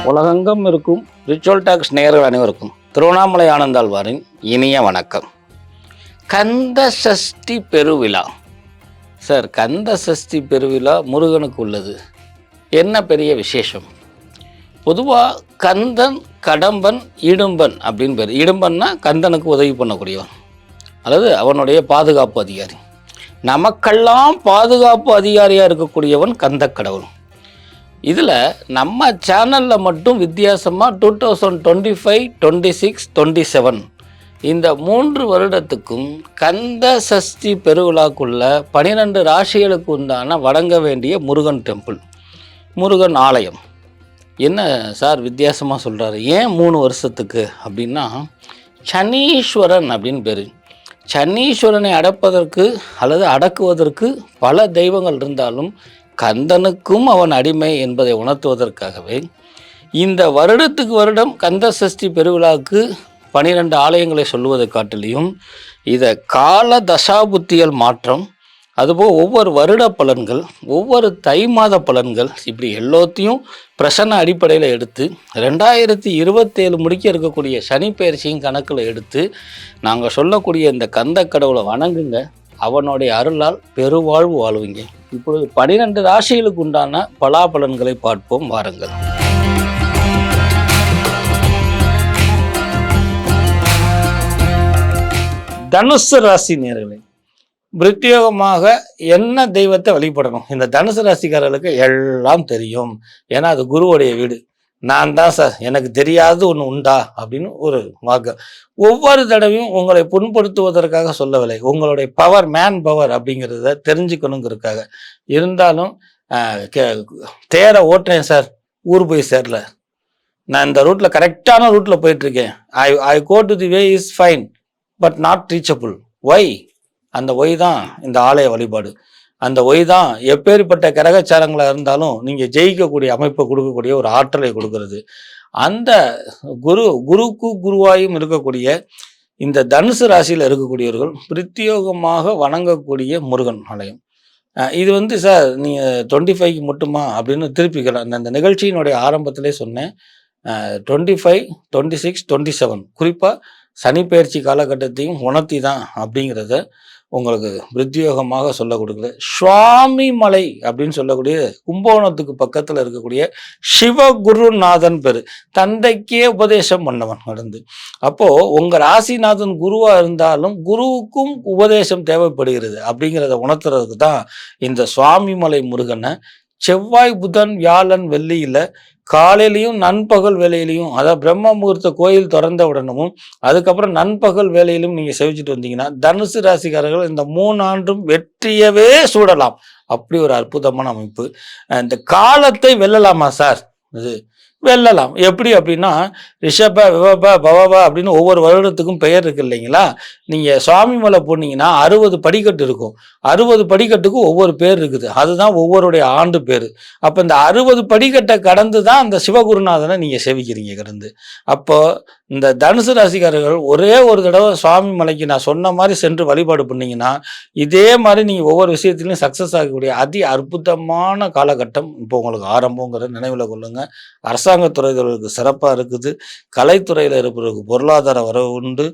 உலகெங்கும் இருக்கும் ritual tax நேயர்கள் அனைவருக்கும் திருவண்ணாமலை ஆனந்தாழ்வாரின் இனிய வணக்கம். கந்த சஷ்டி பெருவிழா. சார், கந்த சஷ்டி பெருவிழா முருகனுக்கு உள்ளது. என்ன பெரிய விசேஷம்? பொதுவாக கந்தன், கடம்பன், இடும்பன் அப்படின்னு பேர். இடும்பன்னா கந்தனுக்கு உதவி பண்ணக்கூடியவன், அல்லது அவனுடைய பாதுகாப்பு அதிகாரி. நமக்கெல்லாம் பாதுகாப்பு அதிகாரியாக இருக்கக்கூடியவன் கந்த கடவுள். இதில் நம்ம சேனலில் மட்டும் வித்தியாசமாக 2025, 26, 27 இந்த 3 வருடத்துக்கும் கந்த சஷ்டி பெருவிழாக்குள்ள 12 ராசிகளுக்கு உண்டான வணங்க வேண்டிய முருகன் டெம்பிள், முருகன் ஆலயம். என்ன சார் வித்தியாசமாக சொல்கிறாரு? ஏன் 3 வருஷத்துக்கு அப்படின்னா, சனீஸ்வரன் அப்படின்னு பேர். சனீஸ்வரனை அடப்பதற்கு அல்லது அடக்குவதற்கு பல தெய்வங்கள் இருந்தாலும் கந்தனுக்கும் அவன் அடிமை என்பதை உணர்த்துவதற்காகவே இந்த வருடத்துக்கு வருடம் கந்த சஷ்டி பெருவிழாவுக்கு 12 ஆலயங்களை சொல்லுவதை காட்டிலையும் இதை கால தசாபுத்தியல் மாற்றம், அதுபோல் ஒவ்வொரு வருட பலன்கள், ஒவ்வொரு தை மாத பலன்கள், இப்படி எல்லாத்தையும் பிரசன்ன அடிப்படையில் எடுத்து 2027 முடிக்க இருக்கக்கூடிய சனி பயிற்சியும் கணக்கில் எடுத்து நாங்கள் சொல்லக்கூடிய இந்த கந்த கடவுளை வணங்குங்க, அவனுடைய அருளால் பெருவாழ்வு வாழ்வீங்க. இப்பொழுது 12 ராசிகளுக்கு உண்டான பலாபலன்களை பார்ப்போம், வாருங்கள். தனுசு ராசி நேயர்களே, பிரத்யேகமாக என்ன தெய்வத்தை வழிபடணும்? இந்த தனுசு ராசிக்காரர்களுக்கு எல்லாம் தெரியும். ஏன்னா அது குருவுடைய வீடு. நான் தான் சார், எனக்கு தெரியாது ஒன்று உண்டா அப்படின்னு ஒரு வாக்கு. ஒவ்வொரு தடவையும் உங்களை புண்படுத்துவதற்காக சொல்லவில்லை, உங்களுடைய பவர், மேன் பவர் அப்படிங்கிறத தெரிஞ்சுக்கணுங்கிறதுக்காக. இருந்தாலும் தேரை ஓட்டுறேன் சார், ஊர் போய் சேரல, நான் இந்த ரூட்டில் கரெக்டான ரூட்டில் போயிட்டுருக்கேன், I go to the way is fine but not reachable. Why? அந்த ஒய் தான் இந்த ஆலய வழிபாடு. அந்த ஒய் தான் எப்பேற்பட்ட கிரகச்சாரங்களாக இருந்தாலும் நீங்கள் ஜெயிக்கக்கூடிய அமைப்பை கொடுக்கக்கூடிய ஒரு ஆற்றலை கொடுக்கறது. அந்த குருக்கு குருவாயும் இருக்கக்கூடிய இந்த தனுசு ராசியில் இருக்கக்கூடியவர்கள் பிரத்யேகமாக வணங்கக்கூடிய முருகன் ஆலயம். இது சார் நீங்கள் 25க்கு மட்டுமா அப்படின்னு திருப்பிக்கலாம். அந்த நிகழ்ச்சியினுடைய ஆரம்பத்திலே சொன்னேன், 25, 26, 27 குறிப்பாக சனி பயிற்சி காலகட்டத்தையும் உணர்த்தி தான் அப்படிங்கிறத உங்களுக்கு பிரத்யேகமாக சொல்ல கொடுக்குது. சுவாமி மலை அப்படின்னு சொல்லக்கூடிய கும்பகோணத்துக்கு பக்கத்தில் இருக்கக்கூடிய சிவகுருநாதன் பேர். தந்தைக்கே உபதேசம் பண்ணவன் நடந்து. அப்போது உங்கள் ராசிநாதன் குருவாக இருந்தாலும் குருவுக்கும் உபதேசம் தேவைப்படுகிறது அப்படிங்கிறத உணர்த்துறதுக்கு தான் இந்த சுவாமி மலை முருகனை செவ்வாய், புதன், வியாழன், வெள்ளியில் காலையிலையும் நண்பகல் வேலையிலையும், அதாவது பிரம்ம முகூர்த்த கோயில் திறந்த உடனமும் அதுக்கப்புறம் நண்பகல் வேலையிலும் நீங்கள் செவிச்சுட்டு வந்தீங்கன்னா தனுசு ராசிக்காரர்கள் இந்த 3 ஆண்டும் வெற்றியவே சூடலாம். அப்படி ஒரு அற்புதமான அமைப்பு. இந்த காலத்தை வெல்லலாமா சார்? இது வெல்லலாம். எப்படி அப்படின்னா, ரிஷப, விவப, பவப அப்படின்னு ஒவ்வொரு வருடத்துக்கும் பெயர் இருக்கு இல்லைங்களா? நீங்கள் சுவாமி மலை போனீங்கன்னா 60 படிக்கட்டு இருக்கும். 60 படிக்கட்டுக்கும் ஒவ்வொரு பேர் இருக்குது. அதுதான் ஒவ்வொருடைய ஆண்டு பேர். அப்போ இந்த 60 படிக்கட்டை கடந்து தான் அந்த சிவகுருநாதனை நீங்கள் செவிக்கிறீங்க கடந்து. அப்போ இந்த தனுசு ராசிக்காரர்கள் ஒரே ஒரு தடவை சுவாமி மலைக்கு நான் சொன்ன மாதிரி சென்று வழிபாடு பண்ணிங்கன்னா இதே மாதிரி நீங்கள் ஒவ்வொரு விஷயத்துலையும் சக்ஸஸ் ஆகக்கூடிய அதி அற்புதமான காலகட்டம் இப்போ உங்களுக்கு ஆரம்பங்கிற நினைவில் கொள்ளுங்கள். அரசாங்கத்துறைகளுக்கு சிறப்பாக இருக்குது. கலைத்துறையில் இருப்பவர்களுக்கு பொருளாதார வரவு உண்டு.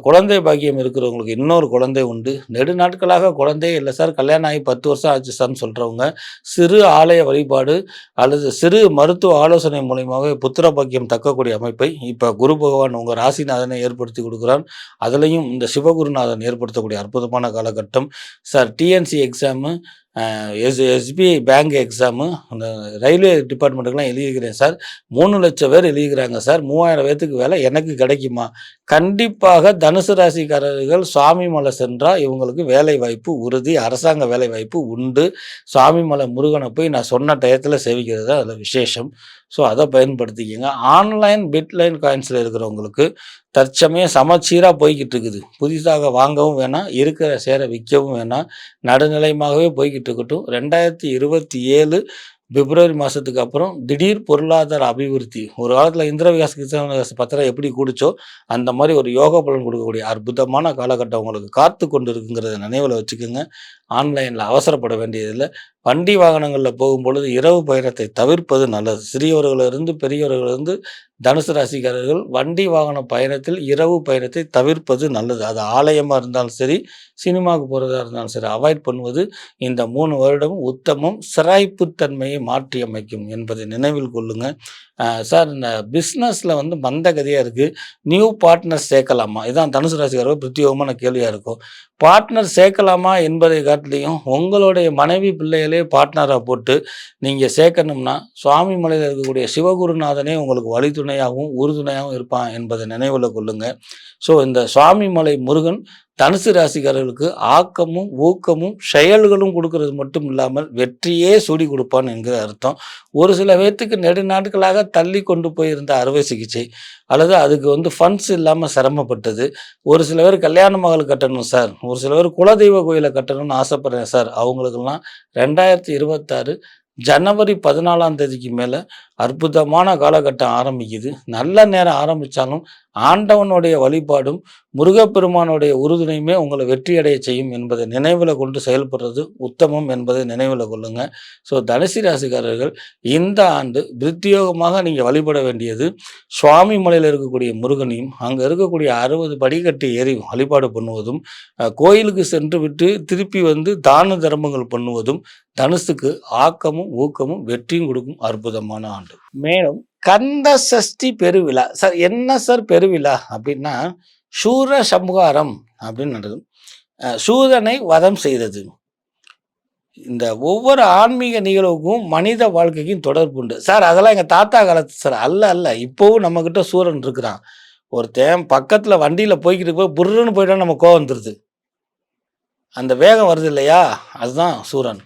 குழந்தை பாக்கியம் இருக்கிறவங்களுக்கு இன்னொரு குழந்தை உண்டு. நெடு நாட்களாக குழந்தையே இல்லை சார், கல்யாணம் ஆகி 10 வருஷம் ஆச்சு சார்னு சொல்கிறவங்க சிறு ஆலய வழிபாடு அல்லது சிறு மருத்துவ ஆலோசனை மூலியமாக புத்திர பாக்கியம் தக்கக்கூடிய அமைப்பை இப்போ குரு பகவான் உங்கள் ராசிநாதனை ஏற்படுத்தி கொடுக்குறான். அதுலேயும் இந்த சிவகுருநாதன் ஏற்படுத்தக்கூடிய அற்புதமான காலகட்டம் sir. TNC exam, SBI bank exam, அந்த ரயில்வே டிபார்ட்மெண்ட்டுக்கெலாம் எழுதிக்கிறேன் சார், 3 லட்சம் பேர் எழுதிக்கிறாங்க சார், 3000 பேர்த்துக்கு வேலை எனக்கு கிடைக்குமா? கண்டிப்பாக தனுசு ராசிக்காரர்கள் சுவாமி மலை சென்றால் இவங்களுக்கு வேலை வாய்ப்பு உறுதி, அரசாங்க வேலை வாய்ப்பு உண்டு. சுவாமி மலை முருகனை போய் நான் சொன்ன டயத்தில் சேவிக்கிறது தான் அதில் விசேஷம். ஸோ அதை பயன்படுத்திக்கங்க. ஆன்லைன் பிட்லைன் காயின்ஸில் இருக்கிறவங்களுக்கு தற்சமயம் சமச்சீராக போய்கிட்டு இருக்குது. புதிதாக வாங்கவும் வேணாம், இருக்கிற சேர விற்கவும் வேணாம், நடுநிலையமாகவே போய்கிட்டு இருக்கட்டும். 2027 பிப்ரவரி மாதத்துக்கு அப்புறம் திடீர் பொருளாதார அபிவிருத்தி. ஒரு காலத்தில் இந்திர விகாஸ் கிசான் விகாஸ் பத்திரம் எப்படி கூடிச்சோ அந்த மாதிரி ஒரு யோக பலன் கொடுக்கக்கூடிய அற்புதமான காலகட்டம் உங்களுக்கு காத்து கொண்டு இருக்குங்கிறத நினைவில் வச்சுக்கோங்க. ஆன்லைனில் அவசரப்பட வேண்டியதில்லை. வண்டி வாகனங்களில் போகும்பொழுது இரவு பயணத்தை தவிர்ப்பது நல்லது. சிறியவர்களிலிருந்து பெரியவர்களிலிருந்து தனுசு ராசிக்காரர்கள் வண்டி வாகன பயணத்தில் இரவு பயணத்தை தவிர்ப்பது நல்லது. அது ஆலயமாக இருந்தாலும் சரி, சினிமாவுக்கு போகிறதா இருந்தாலும் சரி, அவாய்ட் பண்ணுவது இந்த 3 வருடமும் உத்தமம். சிராய்ப்புத்தன்மையை மாற்றி அமைக்கும் என்பதை நினைவில் கொள்ளுங்க. சார், இந்த பிஸ்னஸில் வந்து மந்தகதியாக இருக்குது, நியூ பார்ட்னர் சேர்க்கலாமா? இதுதான் தனுசு ராசிக்காரர்கள் பிரத்யேகமான கேள்வியாக இருக்கும். பார்ட்னர் சேர்க்கலாமா என்பதை காட்டிலையும் உங்களுடைய மனைவி பிள்ளைகளே பார்ட்னராக போட்டு நீங்கள் சேர்க்கணும்னா சுவாமி மலையில் இருக்கக்கூடிய சிவகுருநாதனே உங்களுக்கு வழித்துணையாகவும் உறுதுணையாகவும் இருப்பான் என்பதை நினைவில் கொள்ளுங்க. ஸோ இந்த சுவாமி மலை முருகன் தனுசு ராசிக்காரர்களுக்கு ஆக்கமும் ஊக்கமும் செயல்களும் கொடுக்கறது மட்டும் இல்லாமல் வெற்றியே சூடி கொடுப்பான் என்கிற அர்த்தம். ஒரு சில பேர்த்துக்கு நெடுநாட்களாக தள்ளி கொண்டு போயிருந்த அறுவை சிகிச்சை அல்லது அதுக்கு வந்து ஃபண்ட்ஸ் இல்லாமல் சிரமப்பட்டது. ஒரு சில பேர் கல்யாண மகள் கட்டணும் சார், ஒரு சில பேர் குலதெய்வ கோயிலை கட்டணும்னு ஆசைப்படுறேன் சார், அவங்களுக்கெல்லாம் 2026 ஜனவரி 14ஆம் தேதிக்கு மேலே அற்புதமான காலகட்டம் ஆரம்பிக்குது. நல்ல நேரம் ஆரம்பித்தாலும் ஆண்டவனுடைய வழிபாடும் முருகப்பெருமானுடைய உறுதுணையுமே உங்களை வெற்றியடைய செய்யும் என்பதை நினைவில் கொண்டு செயல்படுறது உத்தமம் என்பதை நினைவில் கொள்ளுங்க. ஸோ தனுசு ராசிக்காரர்கள் இந்த ஆண்டு பிரத்யேகமாக நீங்கள் வழிபட வேண்டியது சுவாமி மலையில் இருக்கக்கூடிய முருகனையும் அங்கே இருக்கக்கூடிய 60 படிக்கட்டு ஏறி வழிபாடு பண்ணுவதும், கோயிலுக்கு சென்று விட்டு திருப்பி வந்து தான தர்மங்கள் பண்ணுவதும் தனுசுக்கு ஆக்கமும் ஊக்கமும் வெற்றியும் கொடுக்கும் அற்புதமான ஆண்டு. மேலும் கந்த சஷ்டி பெருவிழா சார், என்ன சார் பெருவிழா அப்படின்னா சூர சம்ஹாரம் அப்படின்னு நடக்கும். சூரனை வதம் செய்தது. இந்த ஒவ்வொரு ஆன்மீக நிகழ்வுக்கும் மனித வாழ்க்கைக்கும் தொடர்பு உண்டு சார். அதெல்லாம் எங்கள் தாத்தா காலத்து சார். அல்ல இப்போவும் நம்மக்கிட்ட சூரன் இருக்கிறான். ஒருத்தன் பக்கத்தில் வண்டியில் போய்கிட்டு போய் புர்ருன்னு போயிட்டா நம்ம கோவம் வந்துடுது. அந்த வேகம் வருது இல்லையா, அதுதான் சூரன்.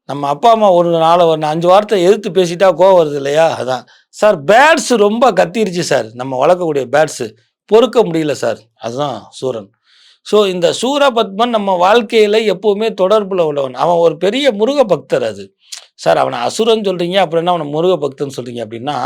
நம்ம அப்பா அம்மா ஒரு 5 வார்த்தை எதிர்த்து பேசிட்டா கோவம் வருது இல்லையா, அதான் சார். பேட்ஸ் ரொம்ப கத்திருச்சு சார், நம்ம வளர்க்கக்கூடிய பேட்ஸு பொறுக்க முடியல சார், அதுதான் சூரன். ஸோ இந்த சூரபத்மன் நம்ம வாழ்க்கையில் எப்போவுமே தொடர்பில் உள்ளவன். அவன் ஒரு பெரிய முருக பக்தர். அது சார், அவனை அசுரன் சொல்கிறீங்க, அப்புறம் என்ன அவனை முருக பக்தன் சொல்கிறீங்க அப்படின்னா,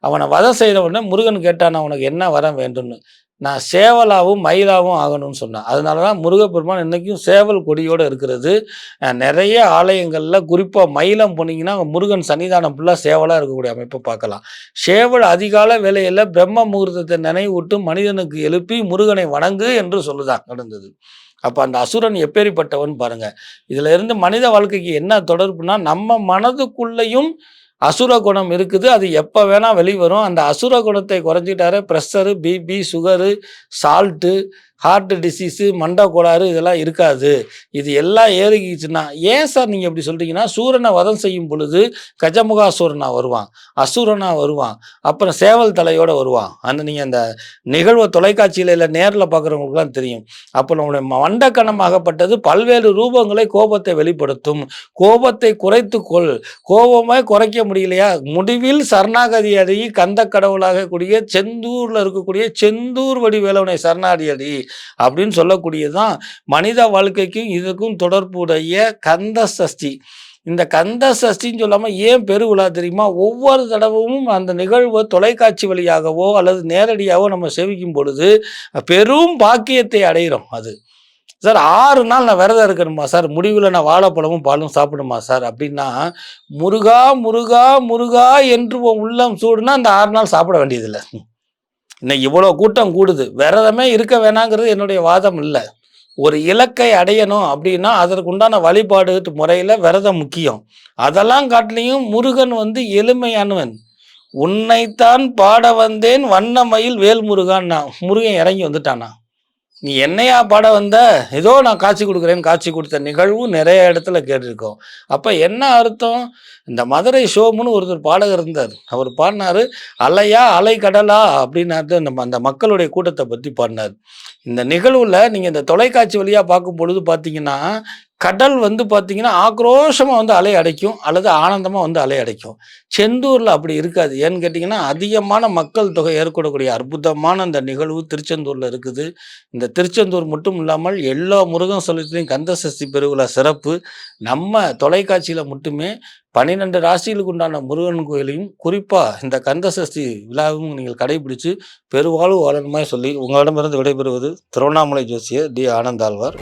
அவனை வதம் செய்த உடனே முருகன் கேட்டான் அவனுக்கு என்ன வரம் வேண்டும்னு. நான் சேவலாகவும் மயிலாகவும் ஆகணும்னு சொன்னேன். அதனால தான் முருகப்பெருமான் இன்றைக்கும் சேவல் கொடியோடு இருக்கிறது. நிறைய ஆலயங்களில் குறிப்பாக மயிலம் போனீங்கன்னா முருகன் சன்னிதானம் ஃபுல்லாக சேவலாக இருக்கக்கூடிய அமைப்பை பார்க்கலாம். சேவல் அதிகால வேளையில் பிரம்ம முகூர்த்தத்தை நினைவூட்டு மனிதனுக்கு எழுப்பி முருகனை வணங்கு என்று சொல்லுதான் நடந்தது. அப்போ அந்த அசுரன் எப்பேறிப்பட்டவன் பாருங்க. இதில் இருந்து மனித வாழ்க்கைக்கு என்ன தொடர்புனா, நம்ம மனதுக்குள்ளேயும் அசுர குணம் இருக்குது. அது எப்போ வேணால் வெளிவரும். அந்த அசுர குணத்தை குறைஞ்சிட்டாரு pressure, BP, sugar, salt, heart disease, மண்டை கோளாறு இதெல்லாம் இருக்காது. இது எல்லாம் ஏறிக்கிச்சுன்னா ஏன் சார் நீங்கள் எப்படி சொல்கிறீங்கன்னா, சூரனை வதம் செய்யும் பொழுது கஜமுகாசூரனாக வருவான், அசுரனாக வருவான், அப்புறம் சேவல் தலையோடு வருவான். நீங்கள் அந்த நிகழ்வை தொலைக்காட்சியில் இல்லை நேரில் பார்க்குறவங்களுக்குலாம் தெரியும். அப்போ நம்முடைய மண்டக்கணமாகப்பட்டது பல்வேறு ரூபங்களை கோபத்தை வெளிப்படுத்தும். கோபத்தை குறைத்து கொள். கோபமே குறைக்க முடியலையா, முடிவில் சரணாகதி அடி, கந்த கடவுளாக கூடிய செந்தூரில் இருக்கக்கூடிய செந்தூர் வடிவேலவனை சரணாடி அடி அப்படின்னு சொல்லக்கூடியதுதான் மனித வாழ்க்கைக்கும் இதுக்கும் தொடர்புடைய கந்த சஷ்டி. இந்த கந்த சஷ்டின்னு சொல்லாமல் ஏன் பெருவிழா தெரியுமா? ஒவ்வொரு தடவும் அந்த நிகழ்வை தொலைக்காட்சி வழியாகவோ அல்லது நேரடியாகவோ நம்ம சேவிக்கும் பொழுது பெரும் பாக்கியத்தை அடைகிறோம். அது சார் 6 நாள் நான் விரதம் இருக்கணுமா சார், முடிவில் நான் வாழைப்பழமும் பாலும் சாப்பிடுமா சார் அப்படின்னா, முருகா முருகா முருகா என்று உள்ளம் சூடுனா அந்த 6 நாள் சாப்பிட வேண்டியதில்லை. இன்னைக்கு இவ்வளோ கூட்டம் கூடுது, விரதமே இருக்க வேணாங்கிறது என்னுடைய வாதம் இல்லை. ஒரு இலக்கை அடையணும் அப்படின்னா அதற்குண்டான வழிபாடு முறையில் விரதம் முக்கியம். அதெல்லாம் காட்டிலையும் முருகன் வந்து எளிமையானவன். உன்னைத்தான் பாட வந்தேன் வண்ணமயில் வேல் முருகான்னா முருகன் இறங்கி வந்துட்டானா. நீ என்னையா பாட வந்த, ஏதோ நான் காட்சி கொடுக்குறேன்னு காட்சி கொடுத்த நிகழ்வு நிறைய இடத்துல கேட்டிருக்கோம். அப்போ என்ன அர்த்தம்? இந்த மதுரை ஷோமுன்னு ஒருத்தர் பாடகர் இருந்தார். அவர் பாடினார், அலையா அலை கடலா அப்படின்னாரு. நம்ம அந்த மக்களுடைய கூட்டத்தை பற்றி பாடினார். இந்த நிகழ்வில் நீங்கள் இந்த தொலைக்காட்சி வழியாக பார்க்கும் பொழுது பார்த்தீங்கன்னா, கடல் வந்து பார்த்தீங்கன்னா ஆக்ரோஷமாக வந்து அலை அடைக்கும் அல்லது ஆனந்தமாக வந்து அலை அடைக்கும். செந்தூரில் அப்படி இருக்காது. ஏன்னு கேட்டிங்கன்னா, அதிகமான மக்கள் தொகை ஏற்படக்கூடிய அற்புதமான அந்த நிகழ்வு திருச்செந்தூரில் இருக்குது. இந்த திருச்செந்தூர் மட்டும் இல்லாமல் எல்லா முருகன் சொல்லத்திலையும் கந்த சஷ்டி பெருவிழா சிறப்பு. நம்ம தொலைக்காட்சியில் மட்டுமே 12 ராசிகளுக்கு உண்டான முருகன் கோயிலையும் குறிப்பாக இந்த கந்த சஷ்டி விழாவும் நீங்கள் கடைபிடிச்சு பெருவாழ்வு வாழணுமாய் சொல்லி உங்களிடமிருந்து விடைபெறுவது திருவண்ணாமலை ஜோசியர் டி. ஆனந்தாழ்வார்.